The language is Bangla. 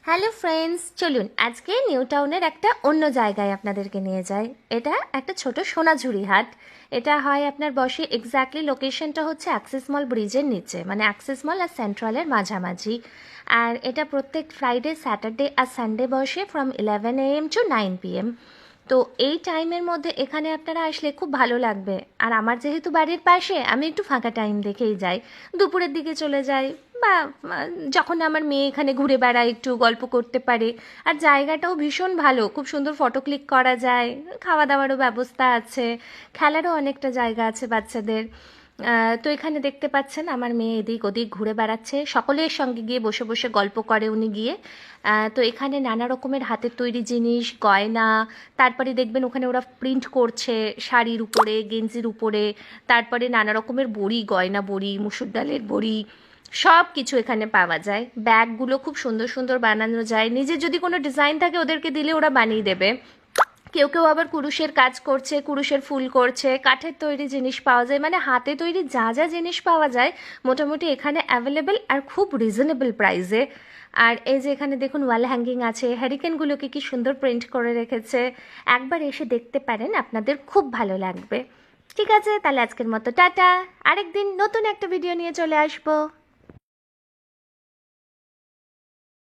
হ্যালো ফ্রেন্ডস, চলুন আজকে নিউ টাউনের একটা অন্য জায়গায় আপনাদেরকে নিয়ে যাই। এটা একটা ছোট সোনাঝুরি হাট। এটা হয় আপনার বসে এক্স্যাক্টলি লোকেশনটা হচ্ছে অ্যাক্সিস মল ব্রিজের নিচে, মানে অ্যাক্সিস মল আর সেন্ট্রালের মাঝামাঝি। আর এটা প্রত্যেক ফ্রাইডে, স্যাটারডে আর সানডে বসে ফ্রম 11 AM টু 9 PM। তো এই টাইমের মধ্যে এখানে আপনারা আসলে খুব ভালো লাগবে। আর আমার যেহেতু বাড়ির পাশে, আমি একটু ফাঁকা টাইম দেখেই যাই, দুপুরের দিকে চলে যাই, বা যখন আমার মেয়ে এখানে ঘুরে বেড়ায় একটু গল্প করতে পারে। আর জায়গাটাও ভীষণ ভালো, খুব সুন্দর ফটো ক্লিক করা যায়, খাওয়া দাওয়ারও ব্যবস্থা আছে, খেলারও অনেকটা জায়গা আছে বাচ্চাদের। তো এখানে দেখতে পাচ্ছেন আমার মেয়ে এদিক ওদিক ঘুরে বেড়াচ্ছে, সকলের সঙ্গে গিয়ে বসে বসে গল্প করে উনি গিয়ে। তো এখানে নানা রকমের হাতের তৈরি জিনিস, গয়না, তারপরে দেখবেন ওখানে ওরা প্রিন্ট করছে শাড়ির উপরে, গেঞ্জির উপরে, তারপরে নানা রকমের বড়ি, গয়না বড়ি, মুসুর ডালের বড়ি, সব কিছু এখানে পাওয়া যায়। ব্যাগগুলো খুব সুন্দর সুন্দর বানানো যায়, নিজের যদি কোনো ডিজাইন থাকে ওদেরকে দিলে ওরা বানিয়ে দেবে। কেউ কেউ আবার কুরুশের কাজ করছে, কুরুশের ফুল করছে, কাঠের তৈরি জিনিস পাওয়া যায়, মানে হাতে তৈরি যা যা জিনিস পাওয়া যায় মোটামুটি এখানে অ্যাভেলেবেল, আর খুব রিজনেবল প্রাইসে। আর এই যে এখানে দেখুন ওয়াল হ্যাঙ্গিং আছে, হ্যারিকেনগুলোকে কি সুন্দর প্রিন্ট করে রেখেছে। একবার এসে দেখতে পারেন, আপনাদের খুব ভালো লাগবে। ঠিক আছে, তাহলে আজকের মতো টাটা। আরেকদিন নতুন একটা ভিডিও নিয়ে চলে আসবো।